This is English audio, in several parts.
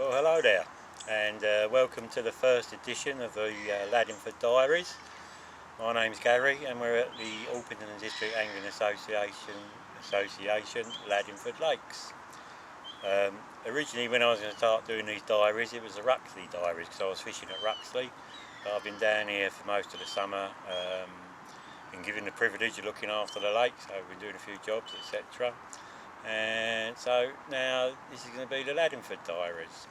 Well, hello there, and welcome to the first edition of the Laddingford Diaries. My name's Gary, and we're at the Orpington District Angling Association, Laddingford Lakes. Originally, when I was going to start doing these diaries, it was the Ruxley Diaries because I was fishing at Ruxley. But I've been down here for most of the summer, been given the privilege of looking after the lakes. So I've been doing a few jobs, etc. And so now this is going to be the Laddingford Diaries.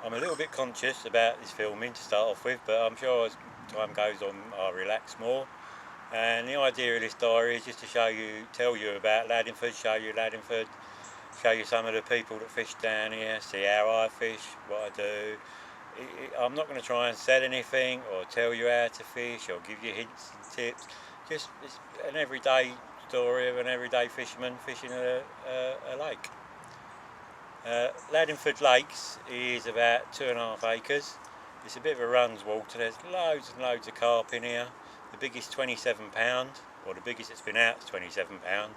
I'm a little bit conscious about this filming to start off with, but I'm sure as time goes on I'll relax more. And the idea of this diary is just to tell you about Laddingford, show you some of the people that fish down here, see how I fish, what I do. I'm not going to try and sell anything or tell you how to fish or give you hints and tips. Just it's an everyday story of an everyday fisherman fishing a lake. Laddingford Lakes is about 2.5 acres. It's a bit of a runs water. There's loads and loads of carp in here. The biggest 27 pound, or the biggest it's been out is 27 pound.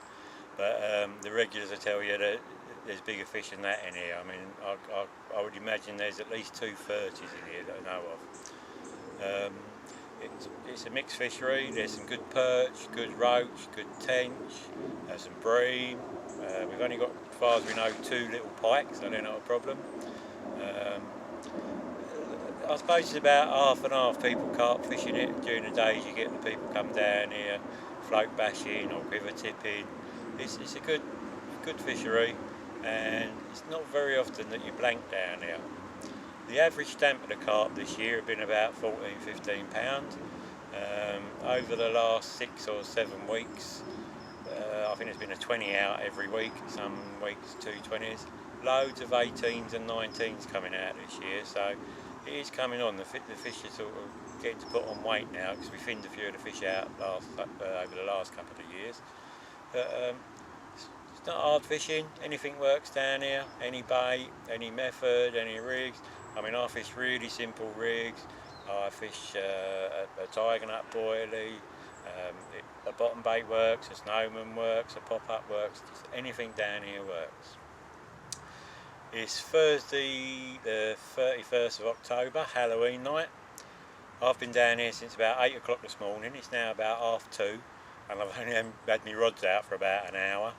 But the regulars will tell you that there's bigger fish than that in here. I mean, I would imagine there's at least 2 30s in here that I know of. It's a mixed fishery. There's some good perch, good roach, good tench, some bream. We've only got, as far as we know, 2 little pikes, so they're not a problem. I suppose it's about half and half people carp fishing it. During the days you get the people come down here, float bashing or river tipping. It's a good fishery, and it's not very often that you blank down here. The average stamp of the carp this year have been about 14–15 pounds. Over the last 6 or 7 weeks, I think there's been a 20 out every week, some weeks 2 20s. Loads of 18s and 19s coming out this year, so it is coming on. The fish are sort of getting to put on weight now because we finned a few of the fish out over the last couple of years. But it's not hard fishing, anything works down here, any bait, any method, any rigs. I mean, I fish really simple rigs. I fish a tiger nut boilie, a bottom bait works, a snowman works, a pop-up works, just anything down here works. It's Thursday the 31st of October, Halloween night. I've been down here since about 8 o'clock this morning. It's now about 2:30 and I've only had my rods out for about an hour.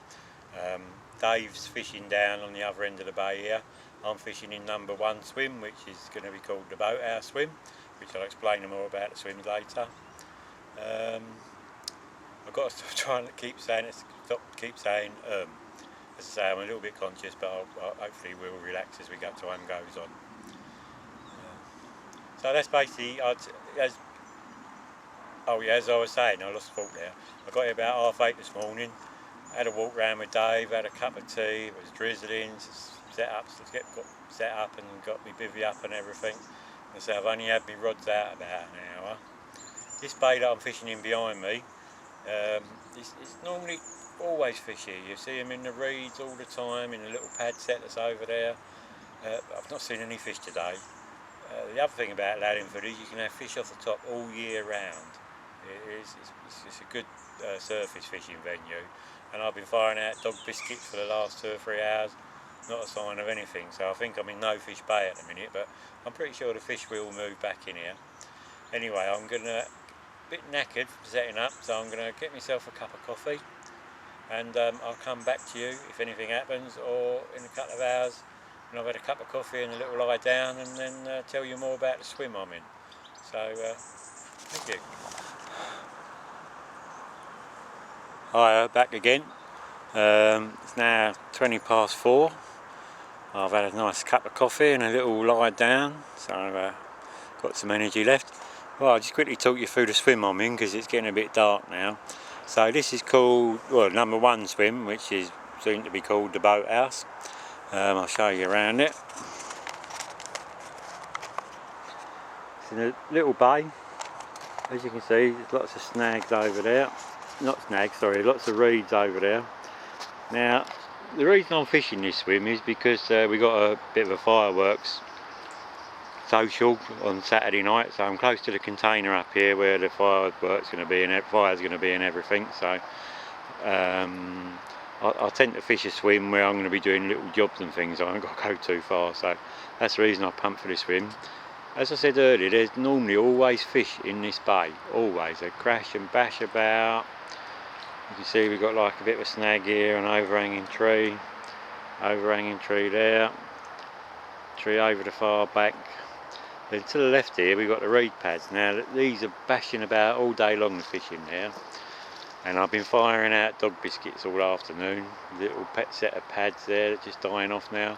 Dave's fishing down on the other end of the bay here. I'm fishing in number 1 swim, which is going to be called the boathouse swim, which I'll explain more about the swims later. I've got to stop trying to keep saying as I say, I'm a little bit conscious, but hopefully we'll relax as time goes on. So that's basically, as I was saying, I lost thought there. I got here about 8:30 this morning, had a walk round with Dave, had a cup of tea, it was drizzling, got set up and got me bivvy up and everything. And so I've only had my rods out about an hour. This bay that I'm fishing in behind me, it's normally always fish here. You see them in the reeds all the time, in a little pad set that's over there. I've not seen any fish today. The other thing about Laddingford is you can have fish off the top all year round. It's a good surface fishing venue, and I've been firing out dog biscuits for the last 2 or 3 hours. Not a sign of anything, so I think I'm in no fish bay at the minute, but I'm pretty sure the fish will move back in here. Anyway, I'm a bit knackered from setting up, so I'm going to get myself a cup of coffee, and I'll come back to you if anything happens, or in a couple of hours when I've had a cup of coffee and a little lie down, and then tell you more about the swim I'm in. So, thank you. Hi, back again. It's now 4:20. I've had a nice cup of coffee and a little lie down, so I've got some energy left. Well, I'll just quickly talk you through the swim I'm in because it's getting a bit dark now. So this is called, number 1 swim, which is soon to be called the boathouse. I'll show you around it. It's in a little bay. As you can see, there's lots of snags over there. Lots of reeds over there. Now, the reason I'm fishing this swim is because we got a bit of a fireworks social on Saturday night, so I'm close to the container up here where the fire's going to be and everything. So I tend to fish a swim where I'm going to be doing little jobs and things. I haven't got to go too far, so that's the reason I pump for this swim. As I said earlier, there's normally always fish in this bay, always. They crash and bash about. You can see we've got like a bit of a snag here, an overhanging tree there, tree over the far back. Then to the left here we've got the reed pads. Now these are bashing about all day long, the fish in there. And I've been firing out dog biscuits all afternoon. Little pet set of pads there that are just dying off now.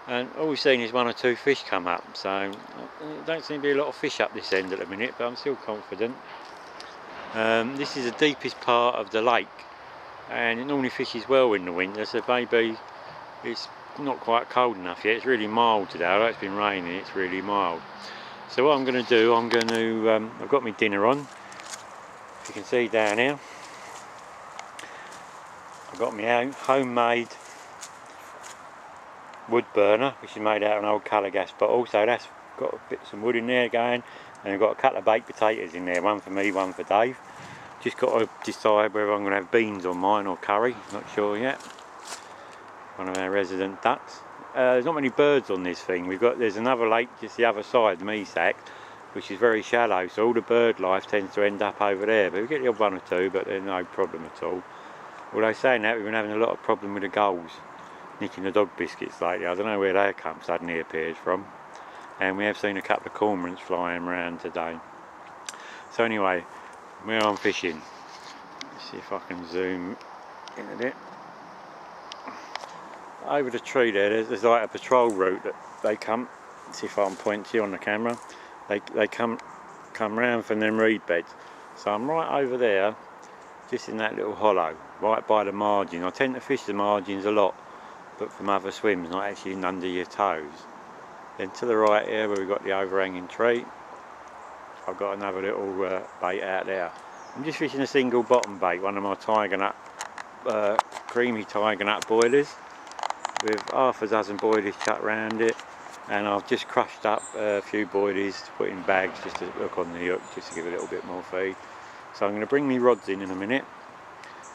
And all we've seen is 1 or 2 fish come up. So there don't seem to be a lot of fish up this end at the minute, but I'm still confident. This is the deepest part of the lake. And it normally fishes well in the winter, so maybe it's not quite cold enough yet. It's really mild today, although it's been raining, it's really mild. So what I'm going to do, I've got my dinner on. If you can see down here. I've got my own homemade wood burner, which is made out of an old colour gas bottle, so that's got some wood in there going, and I've got a couple of baked potatoes in there, one for me, one for Dave. Just got to decide whether I'm going to have beans on mine or curry, not sure yet. One of our resident ducks. There's not many birds on this thing. There's another lake just the other side, the Mesac, which is very shallow, so all the bird life tends to end up over there, but we get the odd 1 or 2, but there's no problem at all. Although saying that, we've been having a lot of problem with the gulls nicking the dog biscuits lately. I don't know where they come suddenly appeared from. And we have seen a couple of cormorants flying around today. So anyway, where I'm fishing. Let's see if I can zoom in a bit. Over the tree there's like a patrol route that they come. Let's see if I can point to you on the camera. They come round from them reed beds. So I'm right over there, just in that little hollow, right by the margin. I tend to fish the margins a lot, but from other swims, not actually under your toes. Then to the right here, where we've got the overhanging tree, I've got another little bait out there. I'm just fishing a single bottom bait, one of my tiger nut, creamy tiger nut boilies, with half a dozen boilies chucked round it. And I've just crushed up a few boilies to put in bags just to hook on the hook, just to give a little bit more feed. So I'm going to bring my rods in a minute,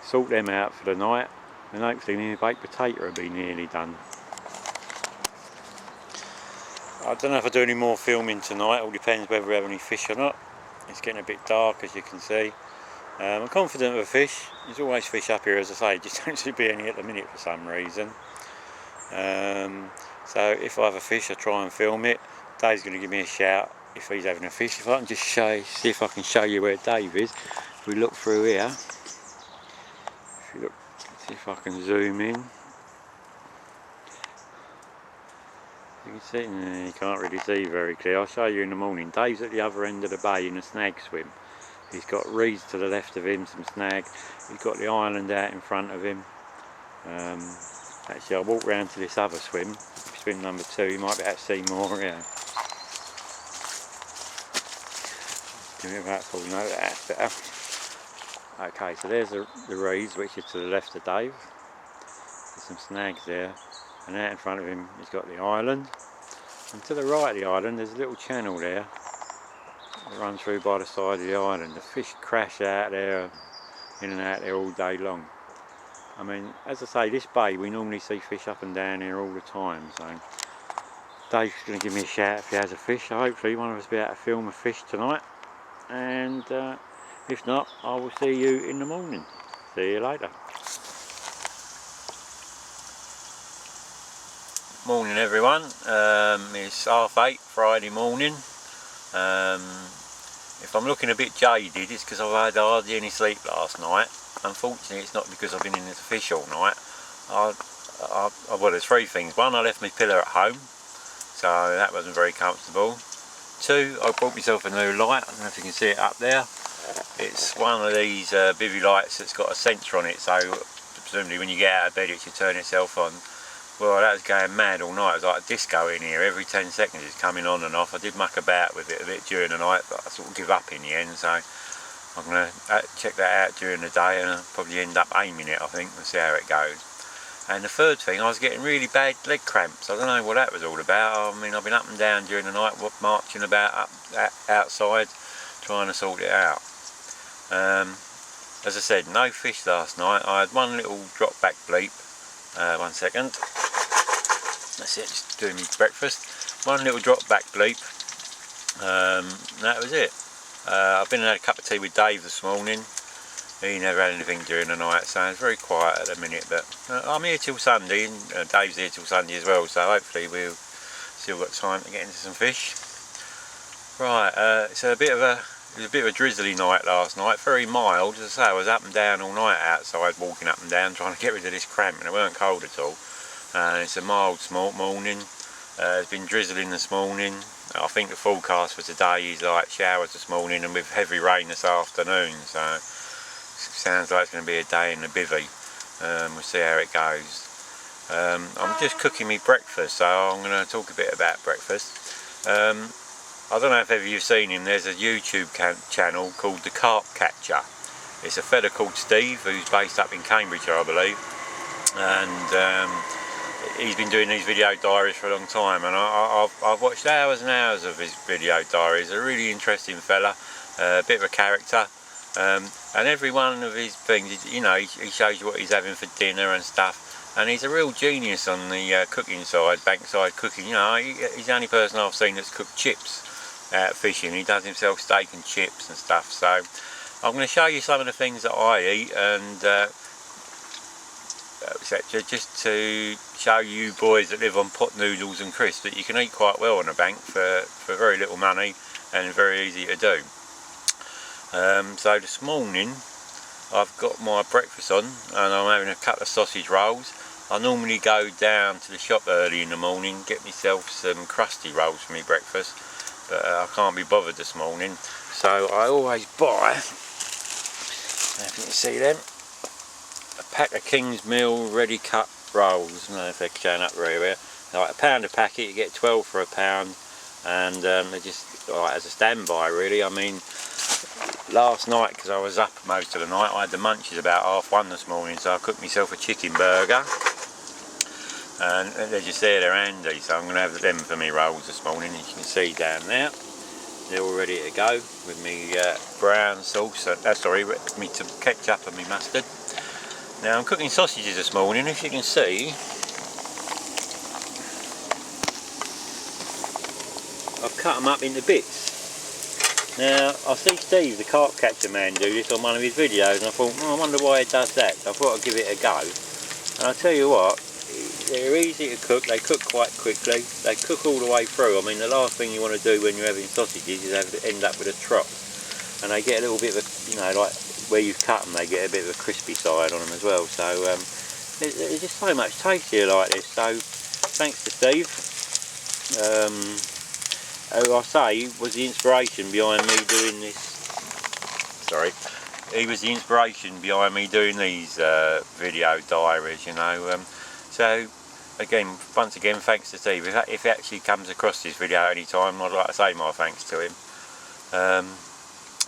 sort them out for the night, and hopefully my baked potato will be nearly done. I don't know if I do any more filming tonight, it all depends whether we have any fish or not. It's getting a bit dark, as you can see. I'm confident of a fish. There's always fish up here, as I say, just don't seem to be any at the minute for some reason. So if I have a fish, I try and film it. Dave's going to give me a shout if he's having a fish. If I can just see if I can show you where Dave is. If we look through here, see if I can zoom in. You can see, you can't really see very clear. I'll show you in the morning. Dave's at the other end of the bay in a snag swim. He's got reeds to the left of him, some snag. He's got the island out in front of him. Actually, I'll walk round to this other swim number 2. You might be able to see more here. Give me that full note, that's better. Okay, so there's the reeds, which is to the left of Dave. There's some snags there, and out in front of him he's got the island. And to the right of the island there's a little channel there that runs through by the side of the island. The fish crash out there, in and out there all day long. I mean, as I say, this bay we normally see fish up and down here all the time, so Dave's going to give me a shout if he has a fish. So hopefully one of us will be able to film a fish tonight, and if not, I will see you in the morning. See you later. Morning everyone, it's 8:30 Friday morning. If I'm looking a bit jaded, it's because I've had hardly any sleep last night. Unfortunately, it's not because I've been in the fish all night. Well, there's 3 things. 1, I left my pillow at home, so that wasn't very comfortable. 2, I bought myself a new light. I don't know if you can see it up there. It's one of these bivvy lights that's got a sensor on it, so presumably when you get out of bed it should turn itself on. Well, that was going mad all night. It was like a disco in here. Every 10 seconds it's coming on and off. I did muck about with it a bit during the night, but I sort of give up in the end, so I'm going to check that out during the day, and I'll probably end up aiming it, I think, and see how it goes. And the 3rd thing, I was getting really bad leg cramps. I don't know what that was all about. I mean, I've been up and down during the night, marching about outside, trying to sort it out. as I said, no fish last night. I had one little drop back bleep. 1 second. That's it, just doing me breakfast. One little drop back bleep. That was it. I've been and had a cup of tea with Dave this morning. He never had anything during the night, so it's very quiet at the minute. But I'm here till Sunday, and Dave's here till Sunday as well. So hopefully we'll still got time to get into some fish. Right, it's a bit of a drizzly night last night. Very mild, as I say. I was up and down all night outside, walking up and down, trying to get rid of this cramp, and it weren't cold at all. It's a mild morning. It's been drizzling this morning. I think the forecast for today is like showers this morning and with heavy rain this afternoon. So sounds like it's going to be a day in the bivvy. We'll see how it goes. I'm just cooking me breakfast, so I'm going to talk a bit about breakfast. I don't know if ever you've seen him. There's a YouTube channel called the Carp Catcher. It's a fella called Steve who's based up in Cambridgeshire, I believe, and he's been doing these video diaries for a long time, and I've watched hours and hours of his video diaries. A really interesting fella, a bit of a character, and every one of his things, you know, he shows you what he's having for dinner and stuff, and he's a real genius on the cooking side, bankside cooking. You know, he's the only person I've seen that's cooked chips out fishing. He does himself steak and chips and stuff. So I'm going to show you some of the things that I eat, and just to show you boys that live on pot noodles and crisps that you can eat quite well on a bank for very little money and very easy to do. So this morning I've got my breakfast on and I'm having a couple of sausage rolls. I normally go down to the shop early in the morning, get myself some crusty rolls for my breakfast, but I can't be bothered this morning, so I always buy, if you can see them, a pack of King's Mill ready cut rolls. I don't know if they're showing up very well. Like £1 a packet, you get 12 for £1, and they're just like as a standby really. I mean, last night, because I was up most of the night, I had the munchies about 1:30 this morning, so I cooked myself a chicken burger, and they're just there, they're handy, so I'm going to have them for me rolls this morning. As you can see down there, they're all ready to go with me brown sauce, with me ketchup and me mustard. Now I'm cooking sausages this morning. If you can see, I've cut them up into bits. Now I see Steve, the carp catcher man, do this on one of his videos, and I thought, I wonder why he does that. So I thought I'd give it a go. And I'll tell you what, they're easy to cook, they cook quite quickly, they cook all the way through. I mean, the last thing you want to do when you're having sausages is end up with a trot. And they get a little bit of a, you know, like where you've cut them, they get a bit of a crispy side on them as well. So they're just so much tastier like this. So thanks to Steve, who I say was the inspiration behind me doing this. Sorry, he was the inspiration behind me doing these video diaries, you know. So again, once again, thanks to Steve. If he actually comes across this video at any time, I'd like to say my thanks to him.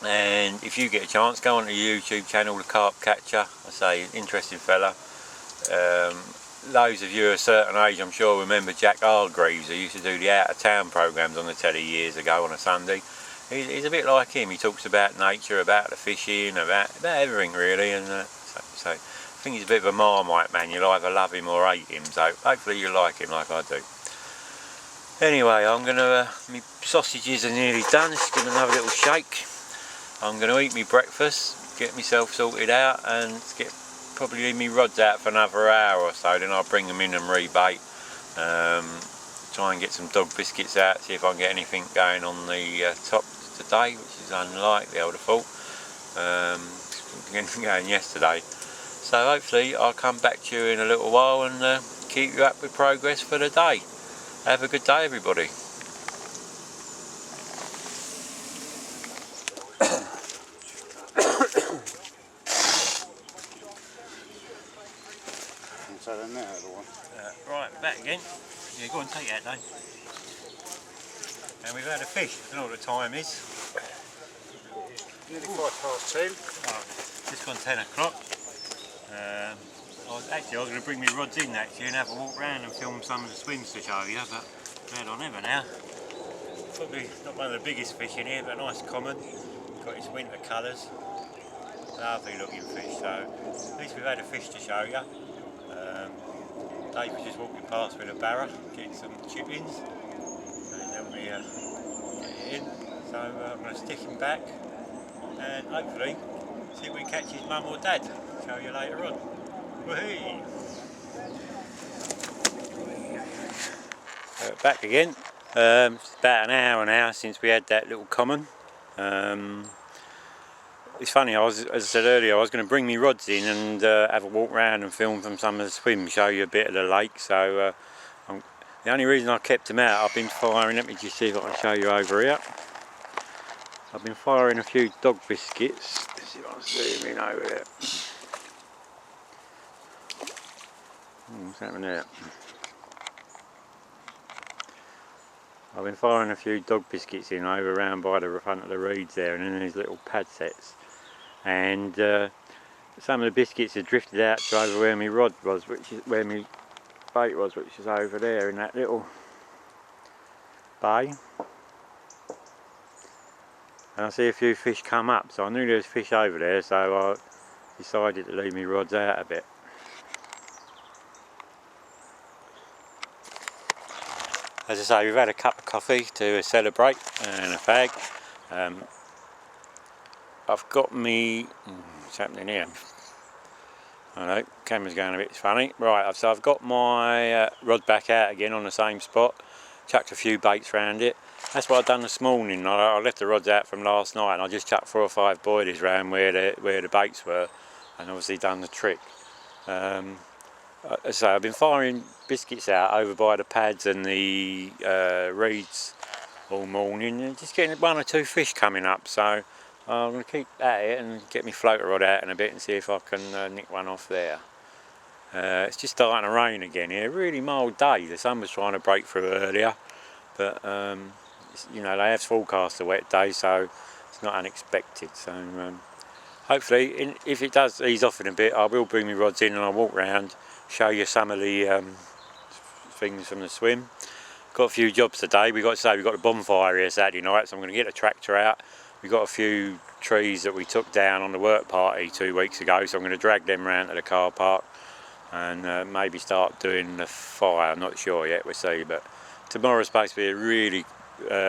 And if you get a chance, go on to the YouTube channel, the Carp Catcher. I say, interesting fella. Those of you of a certain age, I'm sure, remember Jack Hargreaves, who used to do the out of town programmes on the telly years ago on a Sunday. He's a bit like him. He talks about nature, about the fishing, about everything really. And so I think he's a bit of a Marmite man. You'll either love him or hate him. So hopefully you like him like I do. Anyway, I'm going to, my sausages are nearly done. Just give them another little shake. I'm going to eat my breakfast, get myself sorted out, and probably leave me rods out for another hour or so. Then I'll bring them in and rebait. Try and get some dog biscuits out, see if I can get anything going on the top today, which is unlikely, I would have thought. Getting going yesterday. So hopefully I'll come back to you in a little while and keep you up with progress for the day. Have a good day, everybody. Right, back again. Yeah, go and take that, Dave. And we've had a fish. I don't know what the time is. Nearly 2:05. Oh, just gone 10 o'clock. I was going to bring my rods in actually and have a walk round and film some of the swims to show you, but glad I never now. Probably not one of the biggest fish in here, but a nice common. Got its winter colours. Lovely looking fish, so at least we've had a fish to show you. Dave was just walking past with a barra, getting some chippings, so he's helped me get it in. So I'm going to stick him back and hopefully see if we can catch his mum or dad. Show you later on. Whee! Back again. It's about an hour now since we had that little common. It's funny, as I said earlier, I was going to bring me rods in and have a walk around and film from some of the swims, show you a bit of the lake. So the only reason I kept them out, I've been firing, let me just see if I can show you over here. I've been firing a few dog biscuits. Let's see if I can zoom in over there. What's happening there? I've been firing a few dog biscuits in over around by the front of the reeds there, and in these little pad sets. And some of the biscuits have drifted out to over where my rod was, which is where my bait was, which is over there in that little bay. And I see a few fish come up, so I knew there was fish over there, so I decided to leave my rods out a bit. As I say, we've had a cup of coffee to celebrate and a fag. I've got me, what's happening here? I know, camera's going a bit funny. Right, so I've got my rod back out again on the same spot. Chucked a few baits around it. That's what I've done this morning. I left the rods out from last night and I just chucked 4 or 5 boilies around where the baits were, and obviously done the trick. So I've been firing biscuits out over by the pads and the reeds all morning, and just getting 1 or 2 fish coming up. So I'm going to keep at it and get my floater rod out in a bit and see if I can nick one off there. It's just starting to rain again here. Really mild day. The sun was trying to break through earlier, but you know, they have forecast a wet day, so it's not unexpected. So hopefully, if it does ease off in a bit, I will bring my rods in and I'll walk round, show you some of the things from the swim. Got a few jobs today. We've got the bonfire here Saturday night, so I'm going to get the tractor out. We've got a few trees that we took down on the work party 2 weeks ago, so I'm going to drag them round to the car park and maybe start doing the fire. I'm not sure yet, we'll see. But tomorrow's supposed to be a really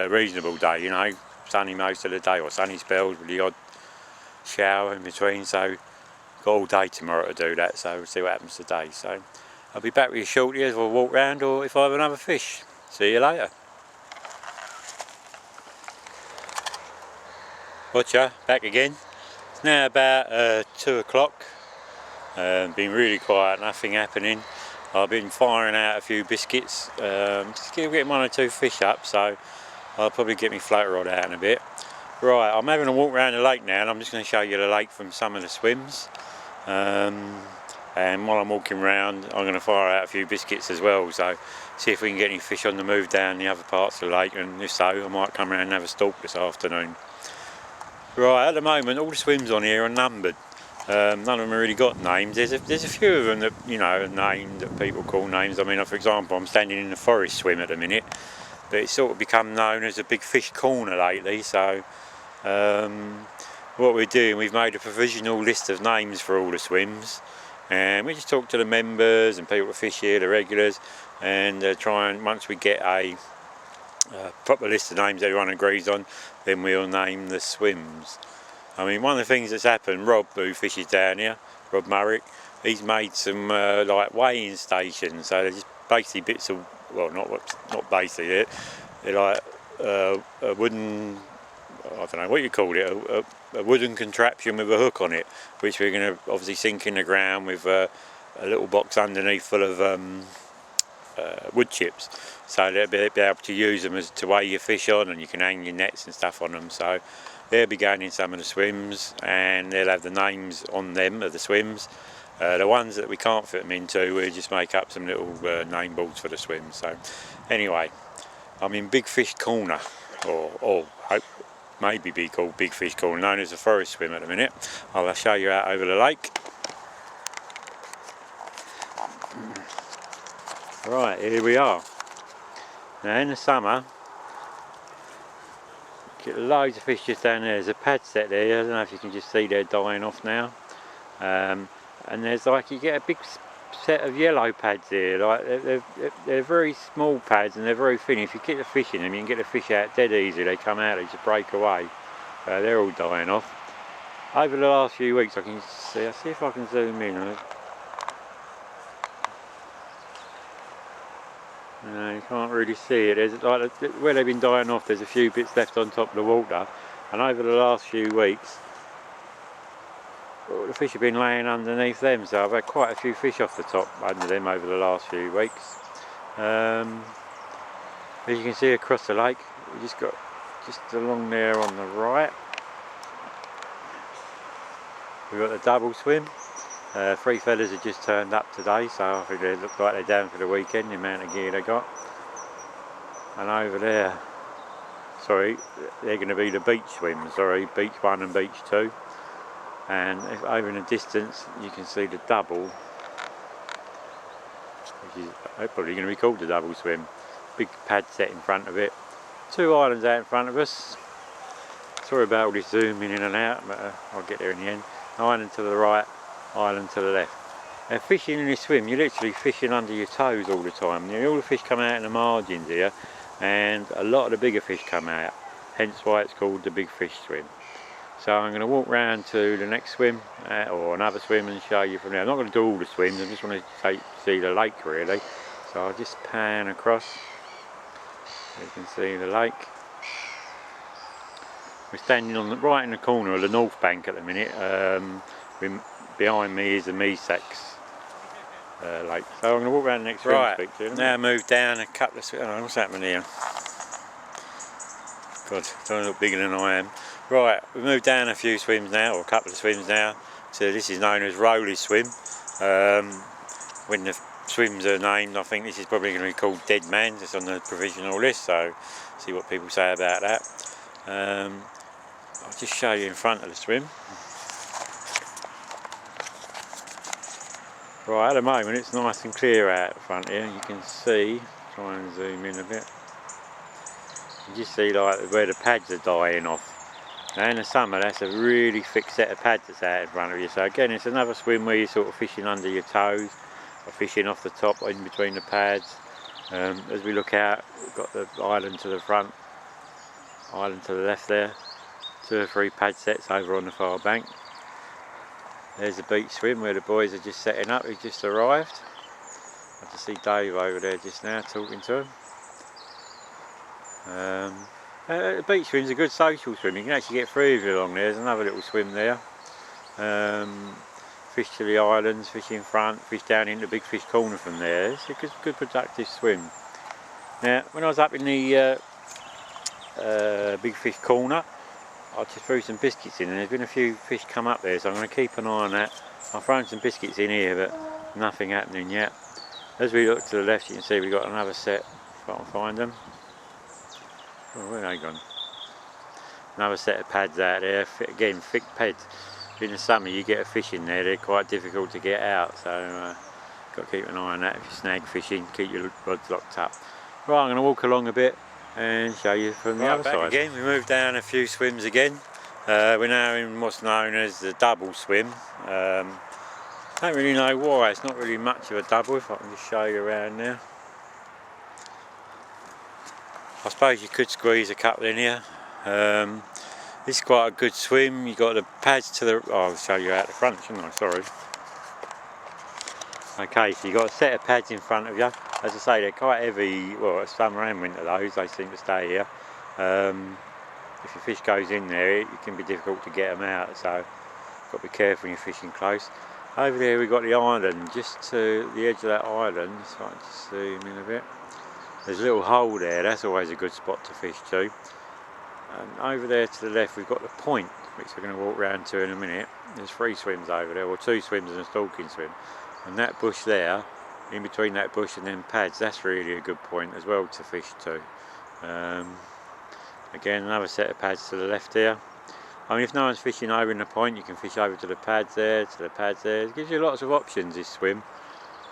reasonable day, you know, sunny most of the day, or sunny spells with the odd shower in between. So got all day tomorrow to do that, so we'll see what happens today. So I'll be back with you shortly as we'll walk round, or if I have another fish. See you later. Watcha, back again. It's now about 2 o'clock. Been really quiet, nothing happening. I've been firing out a few biscuits, just getting 1 or 2 fish up, so I'll probably get my floater rod out in a bit. Right, I'm having a walk around the lake now, and I'm just going to show you the lake from some of the swims. And while I'm walking around, I'm going to fire out a few biscuits as well, so see if we can get any fish on the move down the other parts of the lake, and if so, I might come around and have a stalk this afternoon. Right, at the moment all the swims on here are numbered. None of them have really got names. There's a few of them that, you know, are named, that people call names. I mean, for example, I'm standing in the forest swim at the minute, but it's sort of become known as a big fish corner lately, so what we're doing, we've made a provisional list of names for all the swims, and we just talk to the members and people that fish here, the regulars, and try and, once we get a proper list of names everyone agrees on, then we'll name the swims. I mean, one of the things that's happened, Rob, who fishes down here, Rob Murrick, he's made some like weighing stations, so they're just basically bits of, well, not basically, they're like a wooden, I don't know what you call it, a wooden contraption with a hook on it, which we're going to obviously sink in the ground with a little box underneath full of wood chips, so they'll be able to use them as to weigh your fish on, and you can hang your nets and stuff on them. So they'll be going in some of the swims, and they'll have the names on them of the swims. The ones that we can't fit them into, we'll just make up some little name boards for the swims. So anyway, I'm in Big Fish Corner, or maybe be called Big Fish Corner, known as the forest swim at the minute. I'll show you out over the lake. Right, here we are. Now in the summer, Get loads of fish just down there. There's a pad set there. I don't know if you can just see they're dying off now. And there's like, you get a big set of yellow pads here. Like they're very small pads and they're very thin. If you get the fish in them, you can get the fish out dead easy. They come out, they just break away. They're all dying off. Over the last few weeks, I can see. I'll see if I can zoom in. No, you can't really see it. There's like where they've been dying off. There's a few bits left on top of the water, and over the last few weeks, the fish have been laying underneath them. So I've had quite a few fish off the top under them over the last few weeks. As you can see across the lake, we just got just along there on the right. We've got the double swim. 3 fellas have just turned up today, so I think they look like they're down for the weekend, the amount of gear they got. And over there, sorry, they're going to be the beach swims, sorry, beach 1 and beach 2. And if over in the distance, you can see the double, which is probably going to be called the double swim. Big pad set in front of it. 2 islands out in front of us. Sorry about all this zooming in and out, but I'll get there in the end. Island to the right, island to the left. Now fishing in this swim, you're literally fishing under your toes all the time. All the fish come out in the margins here, and a lot of the bigger fish come out, hence why it's called the big fish swim. So I'm going to walk round to the next swim, or another swim, and show you from there. I'm not going to do all the swims, I just want to see the lake really. So I'll just pan across, you can see the lake. We're standing on right in the corner of the north bank at the minute. Behind me is the Mesax lake. So I'm going to walk around the next swim and speak to them. Now move down a couple of swims. Oh, what's happening here? God, don't look bigger than I am. Right, we've moved down a few swims now, or a couple of swims now. So this is known as Rowley Swim. When the swims are named, I think this is probably going to be called Dead Man's. It's on the provisional list, so see what people say about that. I'll just show you in front of the swim. Right, at the moment it's nice and clear out front here. You can see, try and zoom in a bit. You just see like where the pads are dying off. Now in the summer that's a really thick set of pads that's out in front of you. So again, it's another swim where you're sort of fishing under your toes, or fishing off the top in between the pads. As we look out, we've got the island to the front, island to the left there. 2 or 3 pad sets over on the far bank. There's the beach swim where the boys are just setting up, who just arrived. I can see Dave over there just now talking to him. The beach swim's a good social swim. You can actually get 3 of you along there. There's another little swim there. Fish to the islands, fish in front, fish down into the big fish corner from there. It's a good productive swim. Now when I was up in the big fish corner, I just threw some biscuits in, and there's been a few fish come up there, so I'm going to keep an eye on that. I've thrown some biscuits in here, but nothing happening yet. As we look to the left, you can see we've got another set, if I can find them. Oh, where are they gone? Another set of pads out there, again thick pads. In the summer you get a fish in there, they're quite difficult to get out, so got to keep an eye on that. If you snag fishing, keep your rods locked up. Right, I'm going to walk along a bit and show you from the other side. Again, we moved down a few swims again. We're now in what's known as the double swim. Don't really know why, it's not really much of a double, if I can just show you around now. I suppose you could squeeze a couple in here. This is quite a good swim. You've got the pads to the... Oh, I'll show you out the front, shouldn't I? Sorry. Okay, so you've got a set of pads in front of you. As I say, they're quite heavy, well, it's summer and winter those, they seem to stay here. If your fish goes in there, it can be difficult to get them out, so you've got to be careful when you're fishing close. Over there we've got the island, just to the edge of that island, so I can just zoom in a bit. There's a little hole there, that's always a good spot to fish to. And over there to the left we've got the point, which we're going to walk round to in a minute. There's 3 swims over there, or 2 swims and a stalking swim. And that bush there, in between that bush and them pads, that's really a good point as well to fish to. Again, another set of pads to the left here. I mean, if no one's fishing over in the point, you can fish over to the pads there, to the pads there. It gives you lots of options, this swim.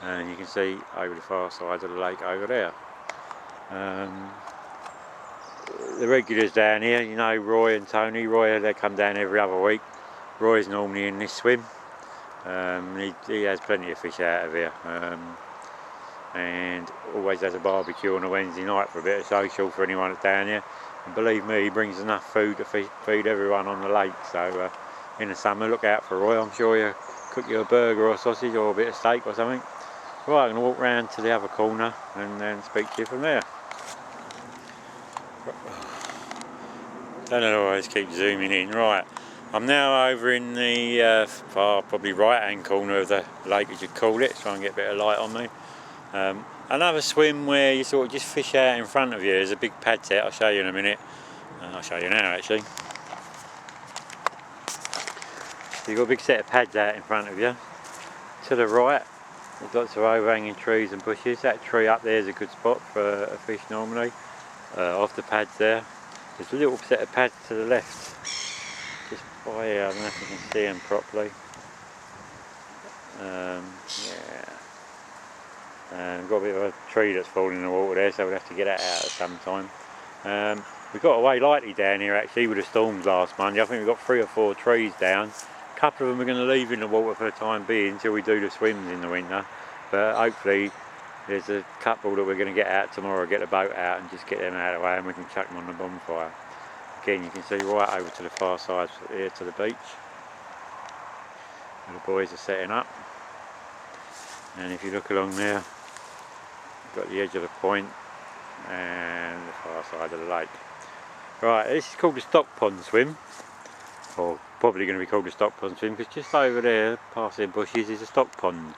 And you can see over the far side of the lake over there. the regulars down here, you know, Roy and Tony. Roy, they come down every other week. Roy's normally in this swim. He has plenty of fish out of here, and always has a barbecue on a Wednesday night for a bit of social for anyone that's down here. And believe me, he brings enough food to feed everyone on the lake. So in the summer, look out for Roy. I'm sure he'll cook you a burger or a sausage or a bit of steak or something. Right, I'm going to walk round to the other corner and then speak to you from there. Don't know, I always keep zooming in. Right, I'm now over in the probably right hand corner of the lake, as you call it, try and get a bit of light on me. Another swim where you sort of just fish out in front of you. There's a big pad set, I'll show you in a minute. I'll show you now actually. So you've got a big set of pads out in front of you. To the right, there's lots of overhanging trees and bushes. That tree up there is a good spot for a fish normally. Off the pads there. There's a little set of pads to the left. Just by here, I don't know if you can see them properly. We've got a bit of a tree that's falling in the water there, so we'll have to get that out at some time. We got away lightly down here actually with the storms last Monday. I think we've got 3 or 4 trees down. A couple of them we're going to leave in the water for the time being until we do the swims in the winter. But hopefully there's a couple that we're going to get out tomorrow, get the boat out and just get them out of the way and we can chuck them on the bonfire. Again, you can see right over to the far side here to the beach. And the boys are setting up. And if you look along there, you've got the edge of the point and the far side of the lake. Right, this is called the stock pond swim, or probably going to be called the stock pond swim, because just over there, past the bushes, is a stock pond.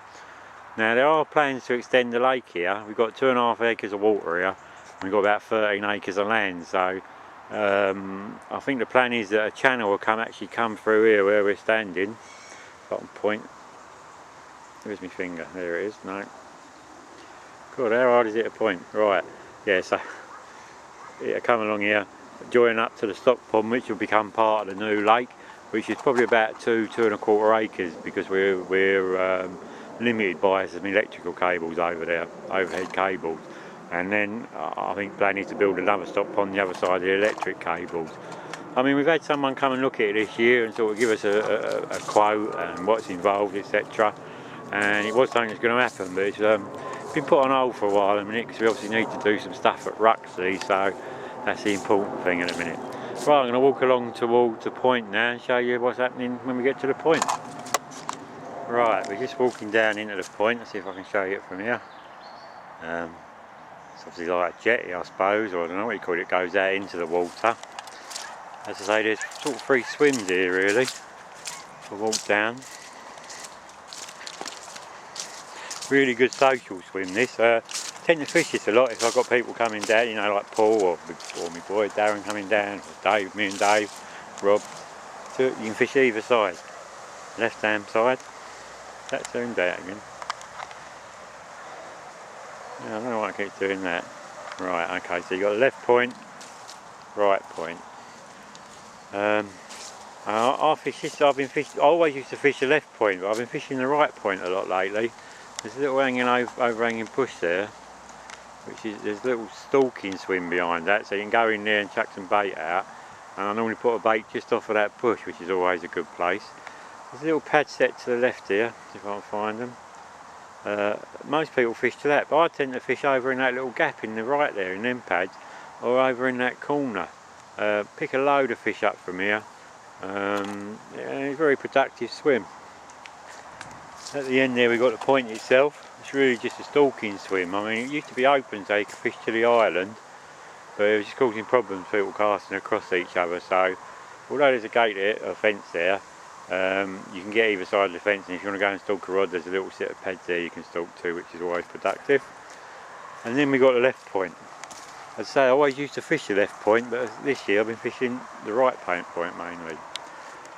Now there are plans to extend the lake here. We've got 2.5 acres of water here. We've got about 13 acres of land, so I think the plan is that a channel will actually come through here where we're standing. Bottom point. Where's my finger? There it is. No. God, how hard is it to point? Right. Yeah, so it'll come along here, join up to the stock pond, which will become part of the new lake, which is probably about 2.25 acres, because we're limited by some electrical cables over there, overhead cables. And then I think plan is to build another stock pond on the other side of the electric cables. I mean, we've had someone come and look at it this year and sort of give us a quote and what's involved, etc. And it was something that's going to happen, but it's been put on hold for a while at the minute because we obviously need to do some stuff at Ruxley, so that's the important thing at the minute. Right, I'm going to walk along towards the point now and show you what's happening when we get to the point. Right, we're just walking down into the point. Let's see if I can show you it from here. It's obviously like a jetty, I suppose, or I don't know what you call it. It goes out into the water. As I say, there's sort of 3 swims here really. We'll walk down. Really good social swim this. Tend to fish this a lot if I've got people coming down, you know, like Paul or my boy Darren coming down, or Dave, me and Dave, Rob. So you can fish either side. Left hand side. That's zoomed out again. Yeah, I don't know why I keep doing that. Right, okay, so you've got the left point, right point. I fish this, I always used to fish the left point, but I've been fishing the right point a lot lately. There's a little overhanging bush there, there's a little stalking swim behind that, so you can go in there and chuck some bait out. And I normally put a bait just off of that bush, which is always a good place. There's a little pad set to the left here, if I can find them. Most people fish to that, but I tend to fish over in that little gap in the right there, in them pads, or over in that corner. Pick a load of fish up from here. Yeah, it's a very productive swim. At the end there we've got the point itself. It's really just a stalking swim. I mean, it used to be open so you could fish to the island, but it was just causing problems, people casting across each other. So although there's a gate there, a fence there, you can get either side of the fence, and if you want to go and stalk a rod, there's a little set of pads there you can stalk to, which is always productive. And then we got the left point. As I say, I always used to fish the left point, but this year I've been fishing the right point mainly.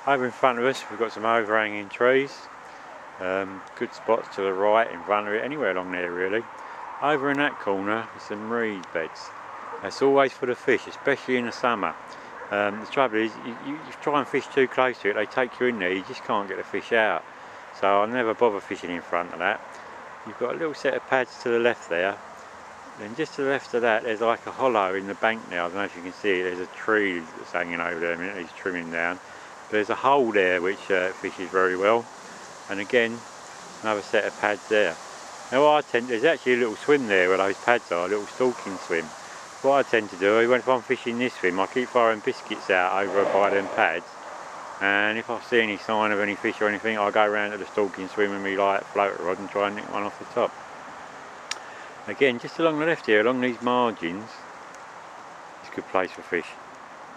Over in front of us we've got some overhanging trees, good spots to the right, in front of it, anywhere along there really. Over in that corner there's some reed beds. That's always for the fish, especially in the summer. The trouble is, you try and fish too close to it, they take you in there, you just can't get the fish out. So I never bother fishing in front of that. You've got a little set of pads to the left there. Then just to the left of that, there's like a hollow in the bank now. I don't know if you can see it. There's a tree that's hanging over there. I mean, he's trimming down. There's a hole there which fishes very well. And again, another set of pads there. Now there's actually a little swim there where those pads are, a little stalking swim. What I tend to do, if I'm fishing this swim, I keep firing biscuits out over by them pads. And if I see any sign of any fish or anything, I'll go around to the stalking swim with me light floater rod and try and nick one off the top. Again, just along the left here, along these margins, it's a good place for fish.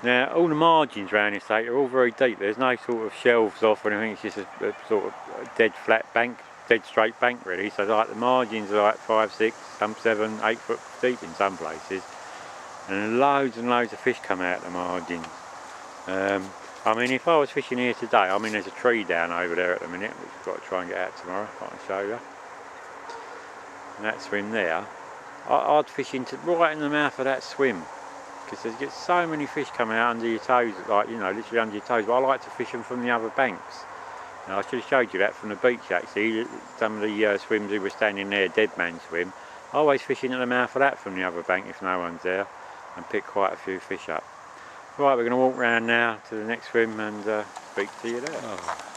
Now, all the margins around this lake are all very deep. There's no sort of shelves off or anything. It's just a sort of dead flat bank, dead straight bank really. So like the margins are like 5, 6, some 7, 8 foot deep in some places. And loads of fish come out the margins. I mean, if I was fishing here today, I mean there's a tree down over there at the minute, which we've got to try and get out tomorrow, I can show you. And that swim there, I'd fish right in the mouth of that swim, because you get so many fish coming out under your toes, like, you know, literally under your toes, but I like to fish them from the other banks. Now, I should have showed you that from the beach actually. Some of the swims who were standing there, dead man swim, I always fish into the mouth of that from the other bank if no one's there, and pick quite a few fish up. Right, we're going to walk round now to the next swim and speak to you there. Oh.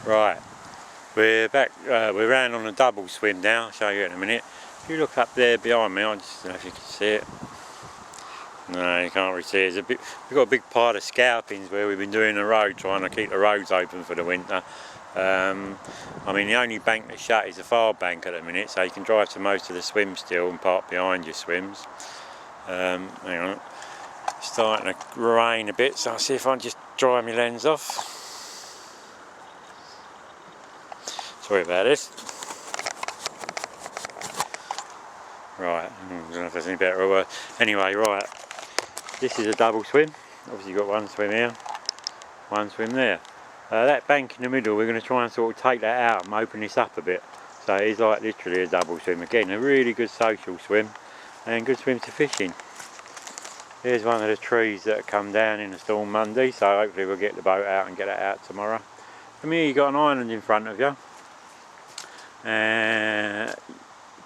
Right, we're back, we're round on a double swim now, I'll show you in a minute. If you look up there behind me, I just don't know if you can see it. No, you can't really see it. We've got a big pile of scalpings where we've been doing the road, trying to keep the roads open for the winter. I mean, the only bank that's shut is the far bank at the minute, so you can drive to most of the swims still and park behind your swims. Hang on, it's starting to rain a bit, so I'll see if I can just dry my lens off. Sorry about this. Right, I don't know if there's any better or worse. Anyway, right, this is a double swim. Obviously you've got one swim here, one swim there. That bank in the middle, we're going to try and sort of take that out and open this up a bit. So it is like literally a double swim. Again, a really good social swim and good swim to fishing. Here's one of the trees that come down in the storm Monday, so hopefully we'll get the boat out and get it out tomorrow. From here you've got an island in front of you.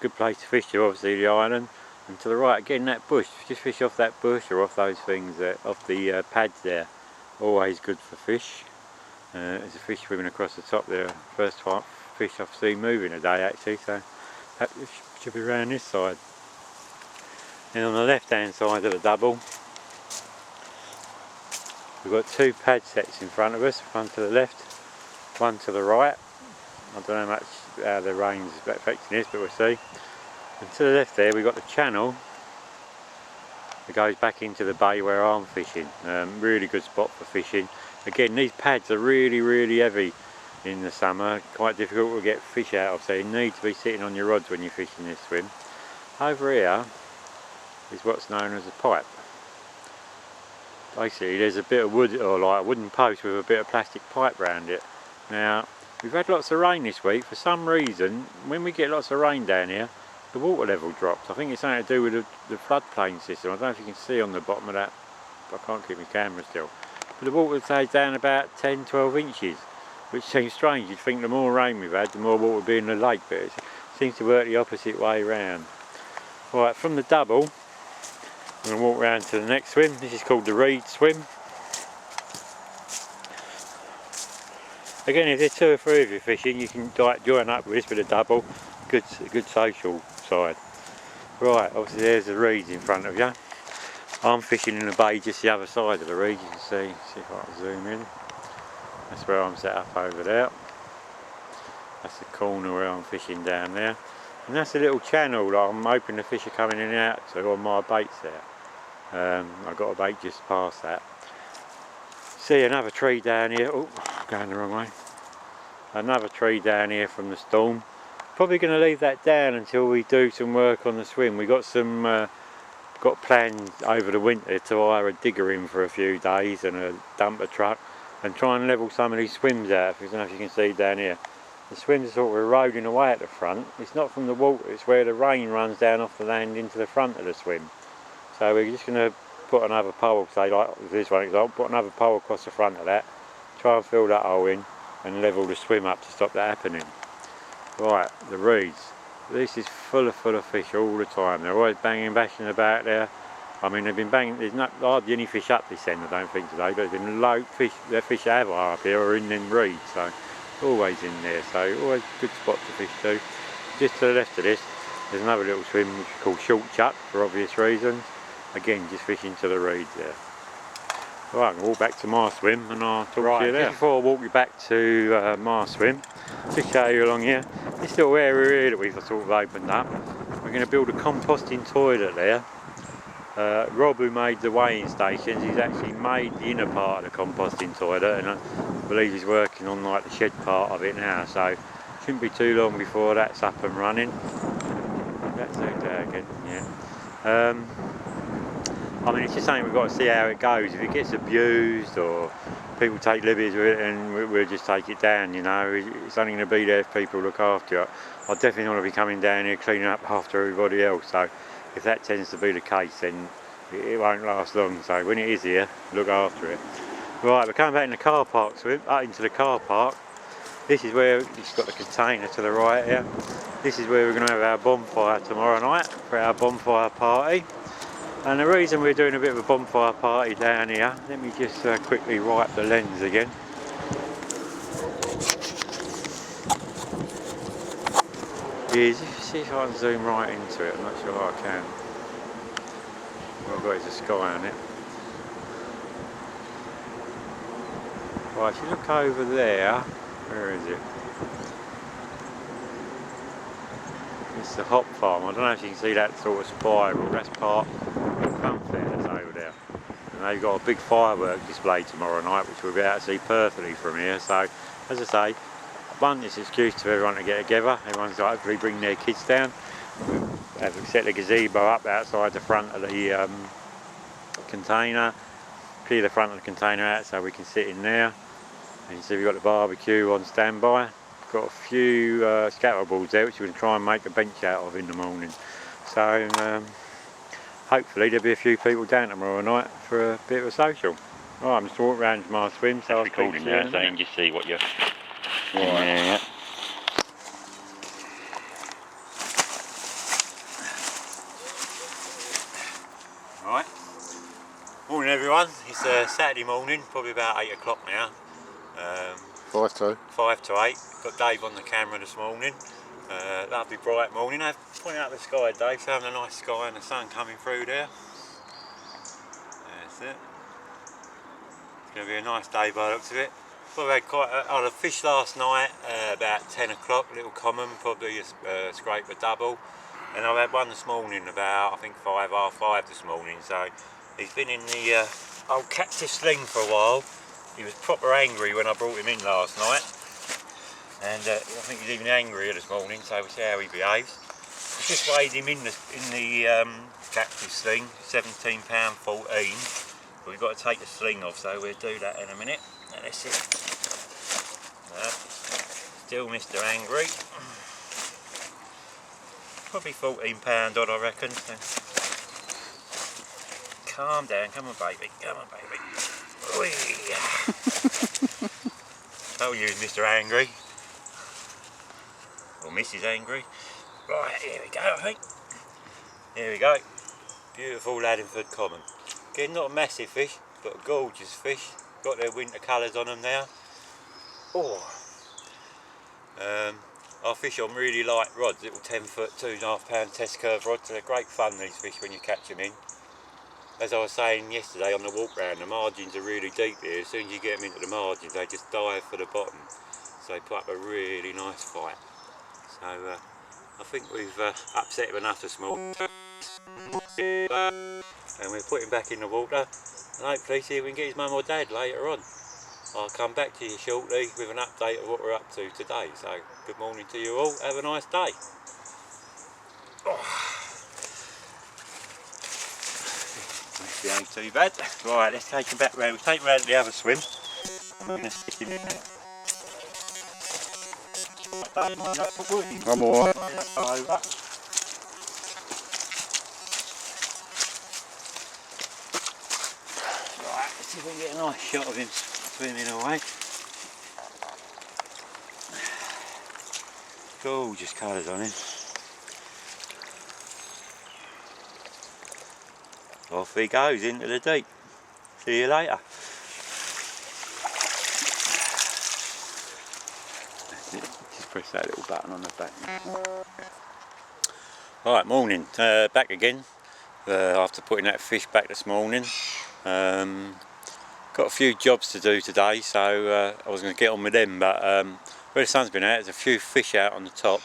Good place to fish to, obviously, the island. And to the right again, that bush, just fish off that bush or off those things, off the pads there. Always good for fish. There's a fish swimming across the top there, first time fish I've seen moving today actually, so that should be around this side. And on the left hand side of the double, we've got two pad sets in front of us, one to the left, one to the right. I don't know much how the rain's affecting this, but we'll see. And to the left there we've got the channel that goes back into the bay where I'm fishing. Really good spot for fishing. Again, these pads are really heavy in the summer, quite difficult to get fish out of, so you need to be sitting on your rods when you're fishing this swim. Over here is what's known as a pipe. Basically there's a bit of wood, or like a wooden post with a bit of plastic pipe around it. Now, we've had lots of rain this week. For some reason, when we get lots of rain down here, the water level drops. I think it's something to do with the floodplain system. I don't know if you can see on the bottom of that, I can't keep my camera still. But the water stays down about 10-12 inches, which seems strange. You'd think the more rain we've had, the more water would be in the lake, but it seems to work the opposite way round. Right, from the double, I'm going to walk round to the next swim. This is called the reed swim. Again, if there's 2 or 3 of you fishing, you can like join up with this with a double. Good social side. Right, obviously there's the reeds in front of you. I'm fishing in the bay just the other side of the reed, you can see if I can zoom in. That's where I'm set up over there. That's the corner where I'm fishing down there. And that's a little channel that I'm hoping the fish are coming in and out to on my baits there. I've got a bait just past that. See another tree down here. Oh, I'm going the wrong way. Another tree down here from the storm. Probably going to leave that down until we do some work on the swim. We got some got plans over the winter to hire a digger in for a few days and a dumper truck and try and level some of these swims out. I don't know if you can see down here. The swims are sort of eroding away at the front. It's not from the water, it's where the rain runs down off the land into the front of the swim. So we're just going to put another pole, say like this one example, put another pole across the front of that, try and fill that hole in and level the swim up to stop that happening. Right, the reeds. This is full of fish all the time. They're always banging, bashing about there. I mean, they've been banging. There's not hardly any fish up this end, I don't think today. But there's been low fish. The fish ever up here are in them reeds, so always in there. So always good spot to fish too. Just to the left of this, there's another little swim which is called Short Chuck for obvious reasons. Again, just fishing to the reeds there. Right, I'm going to walk back to my swim and I'll talk to you there. Just before I walk you back to my swim, just show you along here. This little area here that we've sort of opened up, we're going to build a composting toilet there. Rob, who made the weighing stations, he's actually made the inner part of the composting toilet, and I believe he's working on like the shed part of it now, so it shouldn't be too long before that's up and running. That's there again, yeah. I mean, it's just something we've got to see how it goes. If it gets abused or people take liberties with it, and we'll just take it down, you know. It's only going to be there if people look after it. I definitely want to be coming down here cleaning up after everybody else, so if that tends to be the case, then it won't last long. So when it is here, look after it. Right, we're coming back in the car park swim, into the car park. This is where it's got the container to the right here. This is where we're going to have our bonfire tomorrow night for our bonfire party. And the reason we're doing a bit of a bonfire party down here, let me just quickly wipe the lens again. Is, see if I can zoom right into it, I'm not sure I can. All I've got is a sky on it. Right, if you look over there, where is it? It's the hop farm. I don't know if you can see that sort of spiral, that's part of the funfair that's over there. And they've got a big fireworks display tomorrow night, which we'll be able to see perfectly from here. So, as I say, abundance excuse to everyone to get together. Everyone's got to hopefully bring their kids down. We've set the gazebo up outside the front of the container. Clear the front of the container out so we can sit in there. And you see we've got the barbecue on standby. Got a few scatterboards there which we're going to try and make a bench out of in the morning. So hopefully there'll be a few people down tomorrow night for a bit of a social. Right, I'm just walking around to my swim, so I'll recording now, so you can just see what you're in there. Yeah. Right, morning everyone. It's Saturday morning, probably about 8 o'clock now. 5 to 8. Got Dave on the camera this morning. Lovely bright morning. I've pointed out the sky, Dave, so having a nice sky and the sun coming through there. That's it. It's going to be a nice day by the looks of it. Well, we had quite a lot of fish last night, about 10 o'clock, a little common, probably a scrape a double. And I've had one this morning about, I think 5:30 this morning. So he's been in the old cactus sling for a while. He was proper angry when I brought him in last night, and I think he's even angrier this morning, so we'll see how he behaves. I just weighed him in the cactus sling, £17.14, but we've got to take the sling off, so we'll do that in a minute. And that's it. Still Mr. Angry. Probably £14 odd, I reckon. So. Calm down, come on baby, come on baby. Told you, Mr. Angry. Or Mrs. Angry. Right, here we go, I think. Here we go. Beautiful Laddingford Common. Again, not a massive fish, but a gorgeous fish. Got their winter colours on them now. Oh. I fish on really light rods, little 10-foot, 2.5 pound test curve rods. They're great fun, these fish, when you catch them in. As I was saying yesterday on the walk round, the margins are really deep here. As soon as you get them into the margins, they just dive for the bottom. So they put up a really nice fight. So I think we've upset him enough this morning. And we'll put him back in the water and hopefully see if we can get his mum or dad later on. I'll come back to you shortly with an update of what we're up to today. So good morning to you all. Have a nice day. Oh. It ain't too bad. Right, let's take him back round. We'll take him round to the other swim. I'm going to stick him in there. I'm alright. Over. Right, let's see if we can get a nice shot of him swimming away. Gorgeous colours on him. Off he goes into the deep. See you later. Just press that little button on the back. Alright, morning. Back again. After putting that fish back this morning. Got a few jobs to do today, so I was going to get on with them, but where the sun's been out, there's a few fish out on the top.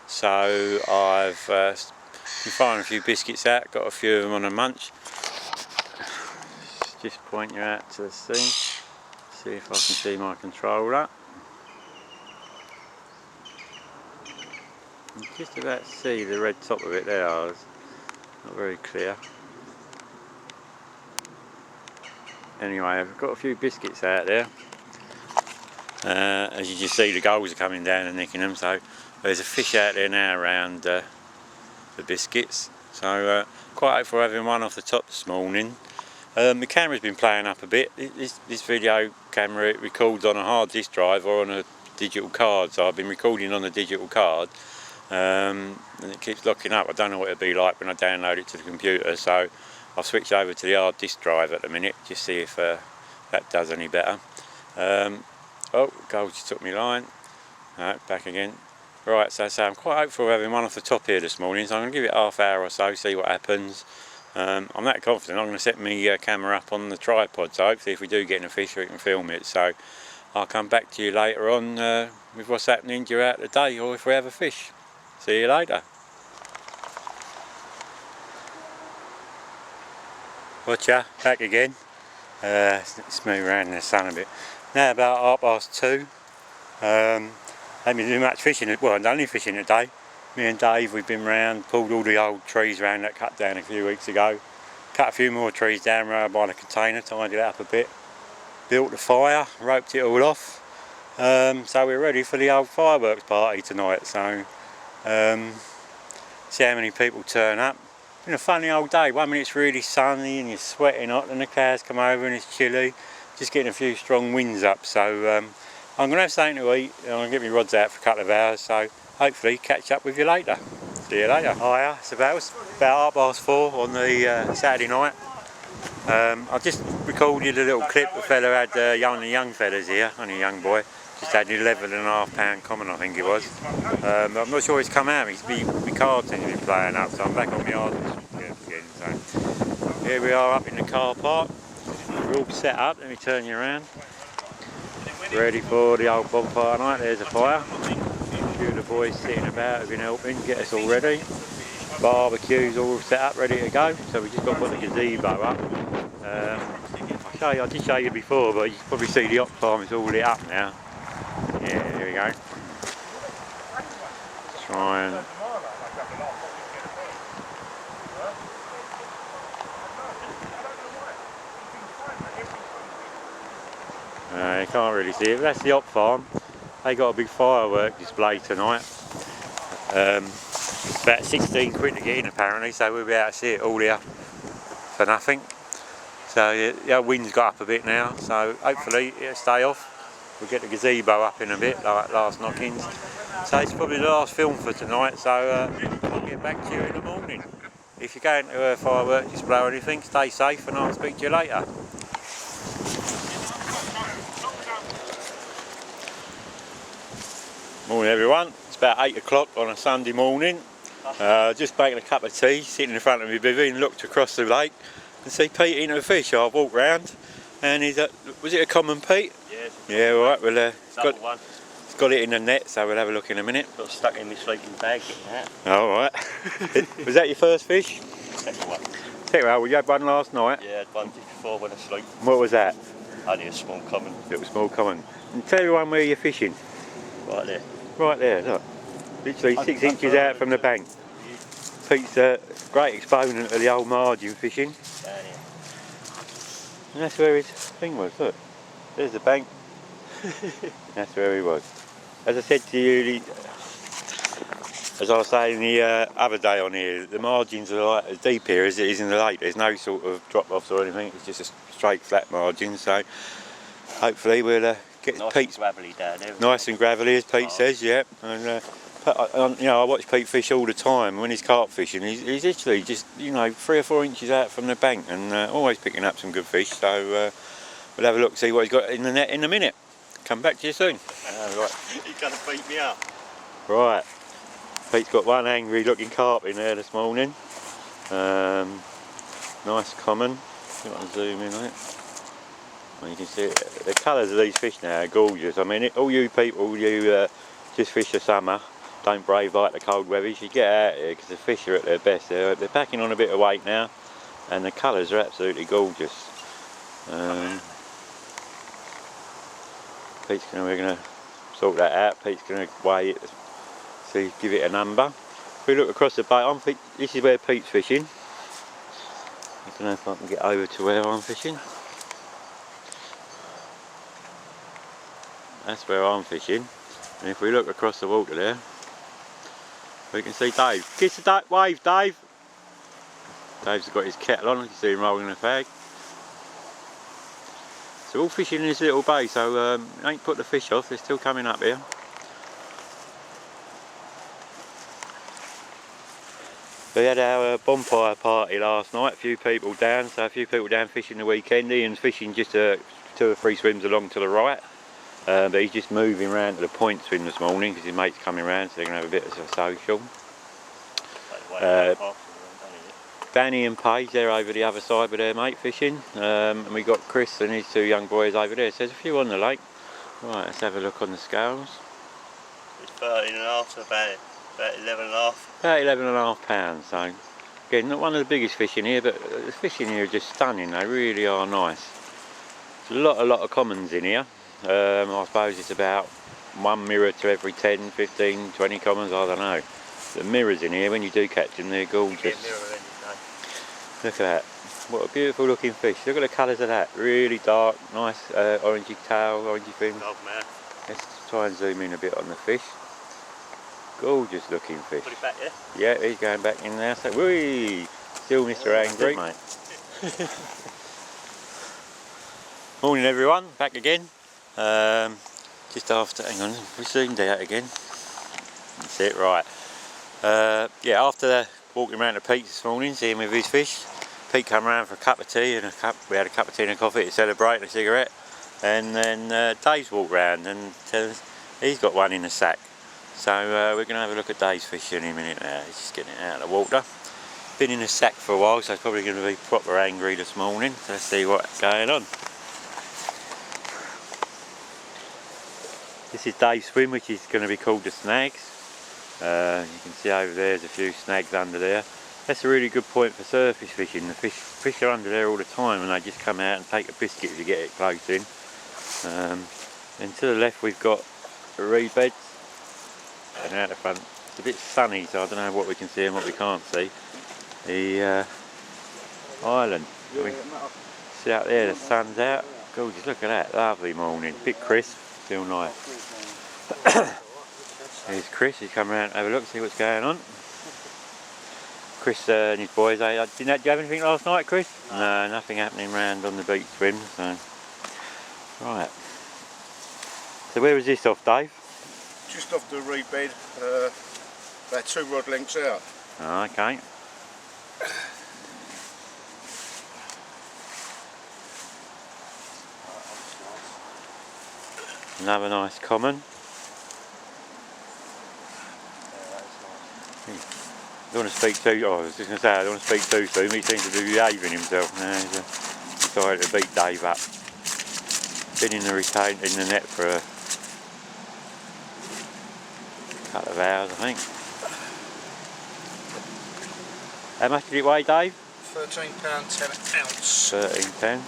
So I've been firing a few biscuits out, got a few of them on a munch. Just point you out to the scene, see if I can see my controller. You can just about see the red top of it there, it's not very clear. Anyway, I've got a few biscuits out there. As you just see, the gulls are coming down and nicking them, so there's a fish out there now around the biscuits. So quite hopeful having one off the top this morning. The camera's been playing up a bit. This video camera, it records on a hard disk drive or on a digital card, so I've been recording on the digital card, and it keeps locking up. I don't know what it'll be like when I download it to the computer, so I've switched over to the hard disk drive at the minute, just see if that does any better. Oh, gold just took me line. Right, back again. Right, so I'm quite hopeful of having one off the top here this morning, so I'm going to give it half hour or so, see what happens. I'm that confident I'm going to set my camera up on the tripod, so hopefully if we do get in a fish we can film it. So I'll come back to you later on with what's happening throughout the day, or if we have a fish. See you later. Watcha, back again. Let's move around in the sun a bit. Now about 2:30. Haven't been doing much fishing, well, I'm only fishing today. Me and Dave, we've been round, pulled all the old trees around that cut down a few weeks ago. Cut a few more trees down round by the container, tidied it up a bit. Built the fire, roped it all off. So we're ready for the old fireworks party tonight. So see how many people turn up. Been a funny old day. 1 minute it's really sunny and you're sweating hot, and the clouds come over and it's chilly. Just getting a few strong winds up. So I'm going to have something to eat, and I'm going to get my rods out for a couple of hours. So hopefully catch up with you later. See you later. Hiya, it's about 4:30 on the Saturday night. I just recorded a little clip. The fella had one of the young fellas here, only a young boy. Just had an 11.5 pound common, I think it was. I'm not sure he's come out. My cards have been playing up, so I'm back on the hard again. So here we are up in the car park. We're all set up. Let me turn you around. Ready for the old bonfire night. There's a fire. A few of the boys sitting about have been helping get us all ready. Barbecue's all set up, ready to go. So we just got to put the gazebo up. I did show you before, but you can probably see the op farm is all lit up now. Yeah, here we go. Try and you can't really see it, but that's the op farm. They got a big firework display tonight. It's about 16 quid to get in apparently, so we'll be able to see it all here for nothing. So the wind's got up a bit now, so hopefully it'll stay off. We'll get the gazebo up in a bit, like last knockings. So it's probably the last film for tonight, so I'll get back to you in the morning. If you're going to a firework display or anything, stay safe and I'll speak to you later. Morning everyone, it's about 8 o'clock on a Sunday morning. Just making a cup of tea, sitting in front of me bivvy, and looked across the lake and see Pete eating a fish. I've walked round and he's was it a common Pete? Yes. Yeah, alright, well got it in the net, so we'll have a look in a minute. Got stuck in my sleeping bag getting that. Alright. Was that your first fish? Second one. Second one, well, you had one last night? Yeah, I had one just before I went to sleep. What was that? Only a small common. Little small common. And tell everyone where you're fishing. Right there. Right there, look. Literally 6 inches out from the bank. Pete's a great exponent of the old margin fishing. Down here. And that's where his thing was, look. There's the bank. That's where he was. As I said to you, as I was saying the other day on here, the margins are like as deep here as it is in the lake. There's no sort of drop-offs or anything, it's just a straight flat margin, so hopefully we'll get nice Pete's and gravelly down there. nice and gravelly, as Pete says, yeah. And You know, I watch Pete fish all the time. When he's carp fishing, he's literally just, you know, 3 or 4 inches out from the bank, and always picking up some good fish. So we'll have a look, see what he's got in the net in a minute. Come back to you soon. Right. He's going to beat me up. Right, Pete's got one angry looking carp in there this morning. Nice common. See if I can zoom in on it. Well, you can see it. The colours of these fish now are gorgeous. I mean, all you people, you just fish the summer, don't brave like the cold weather, you should get out here because the fish are at their best. They're packing on a bit of weight now, and the colours are absolutely gorgeous. We're going to sort that out. Pete's going to weigh it, see, give it a number. If we look across the bay, this is where Pete's fishing. I don't know if I can get over to where I'm fishing. That's where I'm fishing. And if we look across the water there, we can see Dave. Kiss the wave, Dave! Dave's got his kettle on, you can see him rolling a fag. So all fishing in this little bay, so ain't put the fish off, they're still coming up here. We had our bonfire party last night, a few people down, fishing the weekend. Ian's fishing just 2 or 3 swims along to the right. But he's just moving round to the point swim this morning because his mate's coming round, so they're going to have a bit of a social. Danny and Paige, they're over the other side with their mate fishing. And we got Chris and his 2 young boys over there. So there's a few on the lake. Right, let's have a look on the scales. It's 13.5 to about 11.5. About 11.5 pounds, so again, not one of the biggest fish in here, but the fish in here are just stunning, they really are nice. There's a lot of commons in here. I suppose it's about 1 mirror to every 10, 15, 20 commons, I don't know. The mirrors in here, when you do catch them, they're gorgeous. Look at that, what a beautiful looking fish. Look at the colours of that, really dark, nice orangey tail, orangey fin. Let's try and zoom in a bit on the fish. Gorgeous looking fish. Put it back, yeah? Yeah, he's going back in there. So, whee! Still Mr. Angry. Mate. Morning everyone, back again. Just after, hang on, we zoomed out again. That's it, right. Yeah, after walking around to Pete this morning, seeing with his fish, Pete came around for a cup of tea and we had a cup of tea and a coffee to celebrate and a cigarette. And then Dave's walked round and he's got one in the sack. So we're going to have a look at Dave's fish in a minute now. He's just getting it out of the water. Been in the sack for a while, so he's probably going to be proper angry this morning. So let's see what's going on. This is Dave's swim, which is going to be called the snags. You can see over there's a few snags under there. That's a really good point for surface fishing. The fish are under there all the time and they just come out and take a biscuit if you get it close in. And to the left we've got the reed beds. And out the front, it's a bit sunny, so I don't know what we can see and what we can't see. The island. See out there, the sun's out. Gorgeous, look at that, lovely morning. Bit crisp, still nice. Here's Chris, he's come around to have a look, see what's going on. Chris and his boys, did you have anything last night, Chris? No, nothing happening round on the beach swim, so. Right. So where was this off, Dave? Just off the reed bed, about 2 rod lengths out. Oh, okay. Another nice common. I don't want to speak too. Oh, I was just going to say I don't want to speak too soon. He seems to be behaving himself now. He's decided to beat Dave up. Been in the net for a couple of hours, I think. How much did it weigh, Dave? £13.10 an ounce. 13.10.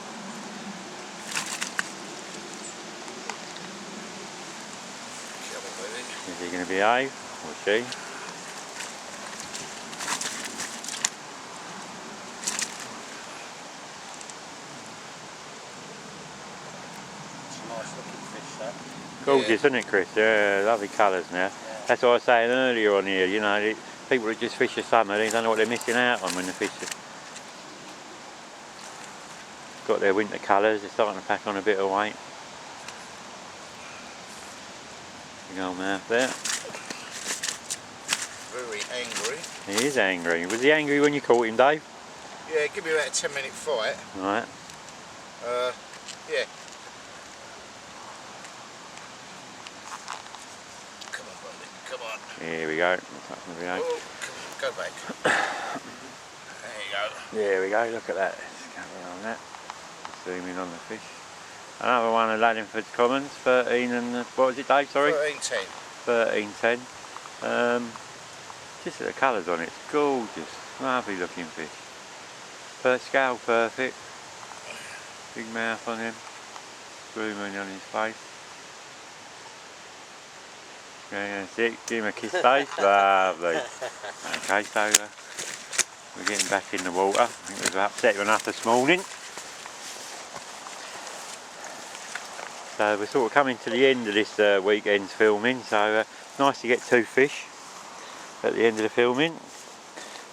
Is he going to behave, or she? Gorgeous, isn't it, Chris? Yeah, lovely colours now. Yeah. That's what I was saying earlier on here, you know, people that just fish the summer, they don't know what they're missing out on when they fish it. Got their winter colours, they're starting to pack on a bit of weight. Big old mouth there. He is angry. Was he angry when you caught him, Dave? Yeah, give me about a 10-minute fight. Right. Yeah. Come on, buddy. Come on. Here we go. Oh, come on, go back. There you go. There we go. Look at that. Let's go on that. Zoom in on the fish. Another one of Laddingford Commons. 13 and what was it, Dave? Sorry. 13.10. 13.10. Just at the colours on it. It's gorgeous. Lovely looking fish. Scale perfect. Big mouth on him. Blue moon on his face. Yeah, that's it. Give him a kiss, Dave. Lovely. Okay, so we're getting back in the water. I think we were upset enough this morning. So we're sort of coming to the end of this weekend's filming. So nice to get 2 fish at the end of the filming.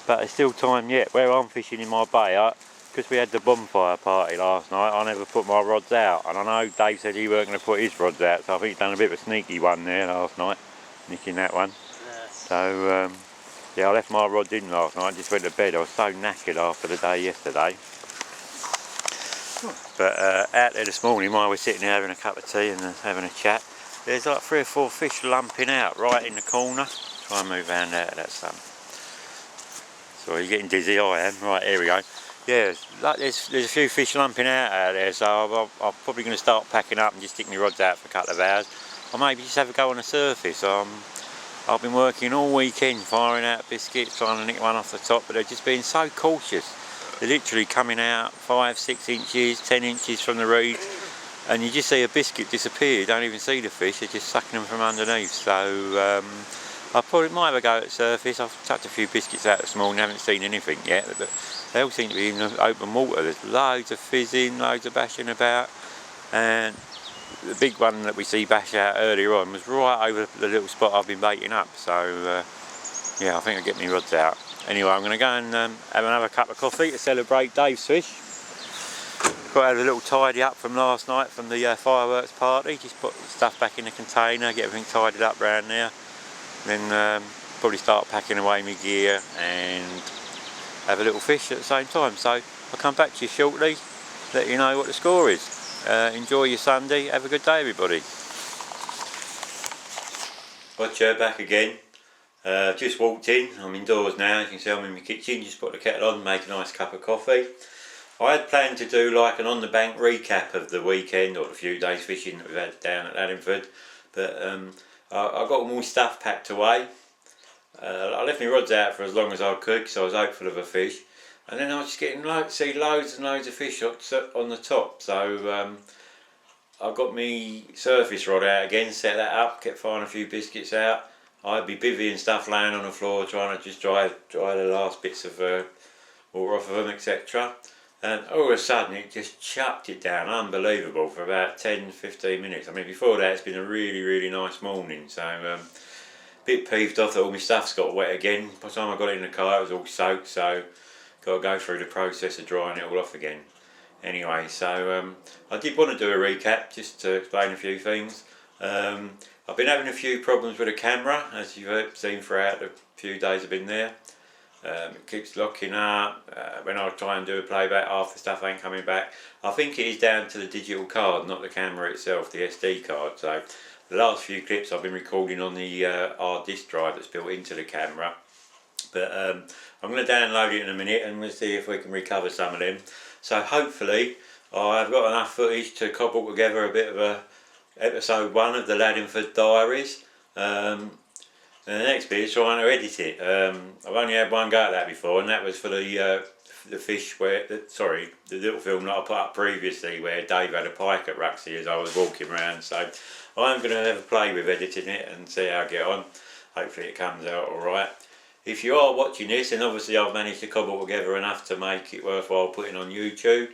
But there's still time yet. Where I'm fishing in my bay, because we had the bonfire party last night, I never put my rods out. And I know Dave said he weren't going to put his rods out, so I think he's done a bit of a sneaky one there last night, nicking that one. Yes. So yeah, I left my rods in last night, just went to bed. I was so knackered after the day yesterday. But out there this morning, while we're sitting there having a cup of tea and having a chat, there's like 3 or 4 fish lumping out right in the corner. Try and move around out of that sun. Sorry, you're getting dizzy. I am. Right, here we go. Yeah, there's a few fish lumping out there, so I'm probably going to start packing up and just stick my rods out for a couple of hours. Or maybe just have a go on the surface. I've been working all weekend firing out biscuits, trying to nick one off the top, but they're just being so cautious. They're literally coming out 5, 6 inches, 10 inches from the reed, and you just see a biscuit disappear. You don't even see the fish, they're just sucking them from underneath. So I probably might have a go at the surface. I've tucked a few biscuits out this morning, haven't seen anything yet, but they all seem to be in the open water. There's loads of fizzing, loads of bashing about, and the big one that we see bash out earlier on was right over the little spot I've been baiting up. So yeah, I think I'll get my rods out. Anyway, I'm going to go and have another cup of coffee to celebrate Dave's fish. Got to have a little tidy up from last night from the fireworks party. Just put stuff back in the container, get everything tidied up around there. Then probably start packing away my gear and have a little fish at the same time. So I'll come back to you shortly, let you know what the score is. Enjoy your Sunday, have a good day everybody. Gotcha, back again. Just walked in, I'm indoors now, as you can see I'm in my kitchen, just put the kettle on, make a nice cup of coffee. I had planned to do like an on the bank recap of the weekend or the few days fishing that we've had down at Laddingford, but I got all my stuff packed away. I left my rods out for as long as I could because I was hopeful of a fish, and then I was just getting see loads and loads of fish on the top. So I got my surface rod out again, set that up, kept firing a few biscuits out. I had my bivvy and stuff laying on the floor trying to just dry the last bits of water off of them, etc. And all of a sudden it just chucked it down, unbelievable, for about 10-15 minutes. I mean, before that it's been a really nice morning, so a bit peeved off that all my stuff's got wet again. By the time I got it in the car it was all soaked, so got to go through the process of drying it all off again. Anyway, so I did want to do a recap just to explain a few things. I've been having a few problems with the camera, as you've seen throughout the few days I've been there. It keeps locking up. When I try and do a playback, half the stuff ain't coming back. I think it is down to the digital card, not the camera itself, the SD card. So the last few clips I've been recording on the hard disk drive that's built into the camera. But I'm going to download it in a minute and we'll see if we can recover some of them. So hopefully I've got enough footage to cobble together a bit of a episode 1 of the Laddingford Diaries. And the next bit is trying to edit it. I've only had one go at that before, and that was for the fish the little film that I put up previously where Dave had a pike at Ruxley as I was walking around. So I'm going to have a play with editing it and see how I get on. Hopefully it comes out alright. If you are watching this, and obviously I've managed to cobble together enough to make it worthwhile putting on YouTube,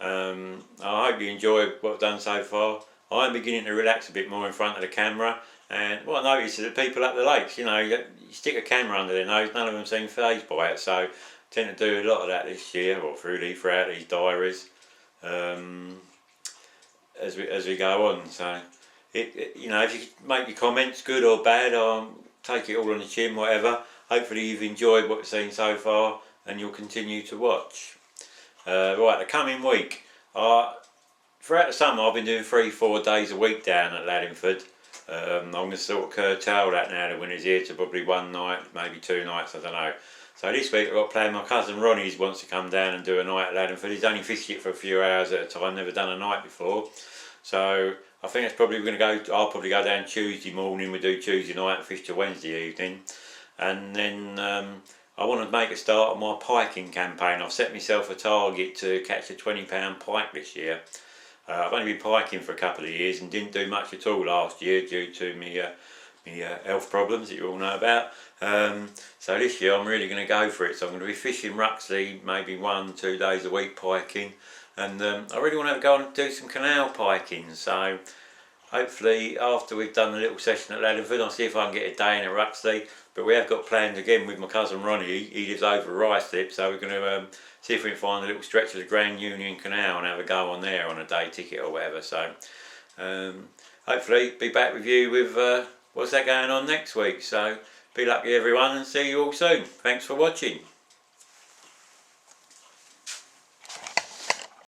I hope you enjoy what I've done so far. I'm beginning to relax a bit more in front of the camera, and what I notice is that people up the lakes, you know, you stick a camera under their nose, none of them seem fazed by it, so I tend to do a lot of that this year, or throughout these diaries, as we go on. So, you know, if you make your comments, good or bad, I'll take it all on the chin, whatever. hopefully you've enjoyed what you've seen so far and you'll continue to watch. Right, the coming week, throughout the summer I've been doing 3-4 days a week down at Laddingford. I'm going to sort of curtail that now the winter's here to probably 1 night, maybe 2 nights, I don't know. So this week I've got planned, my cousin Ronnie wants to come down and do a night at Laddingford. He's only fished it for a few hours at a time, never done a night before. So I think that's probably going to go, I'll probably go down Tuesday morning, we do Tuesday night and fish till Wednesday evening. And then I want to make a start on my piking campaign. I've set myself a target to catch a £20 pike this year. I've only been piking for a couple of years and didn't do much at all last year due to me health problems that you all know about. So this year I'm really going to go for it. So I'm going to be fishing Ruxley maybe 1-2 days a week piking, and I really want to go and do some canal piking. So hopefully after we've done a little session at Laddingford, I'll see if I can get a day in at Ruxley. But we have got planned again with my cousin Ronnie. He lives over Ricelip, so we're going to see if we can find a little stretch of the Grand Union Canal and have a go on there on a day ticket or whatever. So hopefully be back with you with what's that going on next week. So be lucky everyone, and see you all soon. Thanks for watching.